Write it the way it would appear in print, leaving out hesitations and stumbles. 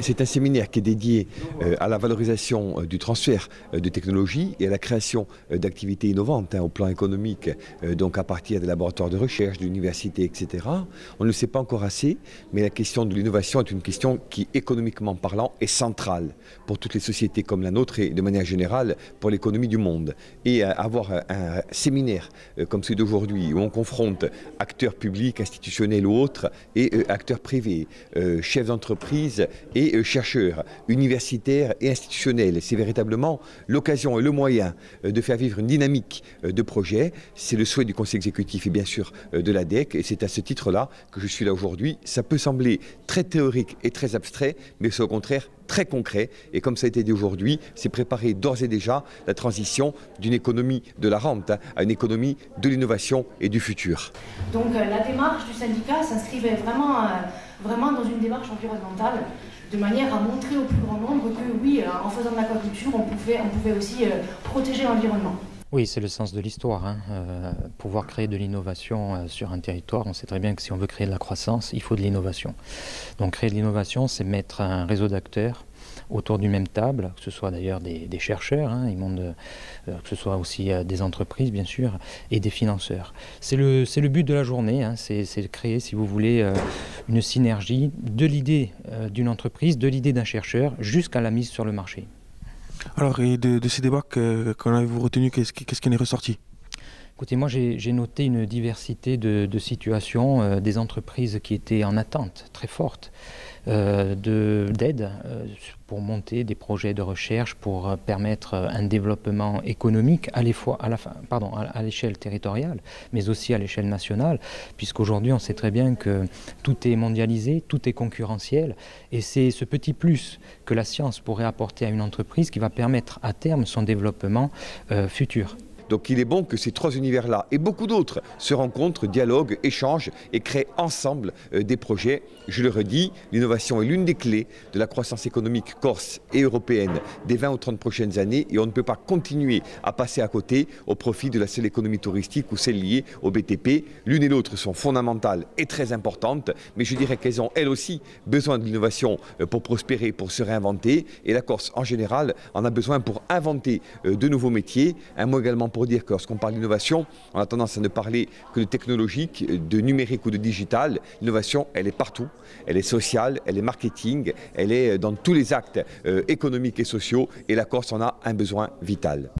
C'est un séminaire qui est dédié à la valorisation du transfert de technologies et à la création d'activités innovantes au plan économique, donc à partir des laboratoires de recherche, de l'université, etc. On ne le sait pas encore assez, mais la question de l'innovation est une question qui, économiquement parlant, est centrale pour toutes les sociétés comme la nôtre et de manière générale pour l'économie du monde. Et avoir un séminaire comme celui d'aujourd'hui où on confronte acteurs publics, institutionnels ou autres et acteurs privés, chefs d'entreprise et chercheurs, universitaires et institutionnels. C'est véritablement l'occasion et le moyen de faire vivre une dynamique de projet. C'est le souhait du Conseil exécutif et bien sûr de l'ADEC. Et c'est à ce titre-là que je suis là aujourd'hui. Ça peut sembler très théorique et très abstrait, mais c'est au contraire très concret. Et comme ça a été dit aujourd'hui, c'est préparer d'ores et déjà la transition d'une économie de la rente à une économie de l'innovation et du futur. Donc la démarche du syndicat s'inscrivait vraiment dans une démarche environnementale, de manière à montrer au plus grand nombre que oui, en faisant de l'aquaculture, on pouvait aussi protéger l'environnement. Oui, c'est le sens de l'histoire. Pouvoir créer de l'innovation sur un territoire, on sait très bien que si on veut créer de la croissance, il faut de l'innovation. Donc créer de l'innovation, c'est mettre un réseau d'acteurs autour d'une même table, que ce soit d'ailleurs des chercheurs, que ce soit aussi des entreprises bien sûr, et des financeurs. C'est le but de la journée, c'est de créer, si vous voulez, une synergie de l'idée d'une entreprise, de l'idée d'un chercheur, jusqu'à la mise sur le marché. Alors, et de ces débats, qu'en avez-vous retenu, qu'est-ce qui en est ressorti ? Écoutez, moi j'ai noté une diversité de situations, des entreprises qui étaient en attente très forte d'aide pour monter des projets de recherche, pour permettre un développement économique à l'échelle territoriale, mais aussi à l'échelle nationale, puisqu'aujourd'hui on sait très bien que tout est mondialisé, tout est concurrentiel, et c'est ce petit plus que la science pourrait apporter à une entreprise qui va permettre à terme son développement futur. Donc il est bon que ces trois univers-là et beaucoup d'autres se rencontrent, dialoguent, échangent et créent ensemble des projets. Je le redis, l'innovation est l'une des clés de la croissance économique corse et européenne des 20 ou 30 prochaines années et on ne peut pas continuer à passer à côté au profit de la seule économie touristique ou celle liée au BTP. L'une et l'autre sont fondamentales et très importantes, mais je dirais qu'elles ont elles aussi besoin de l'innovation pour prospérer, pour se réinventer et la Corse en général en a besoin pour inventer de nouveaux métiers. Un mot également pour dire que lorsqu'on parle d'innovation, on a tendance à ne parler que de technologique, de numérique ou de digital. L'innovation, elle est partout. Elle est sociale, elle est marketing, elle est dans tous les actes économiques et sociaux. Et la Corse en a un besoin vital.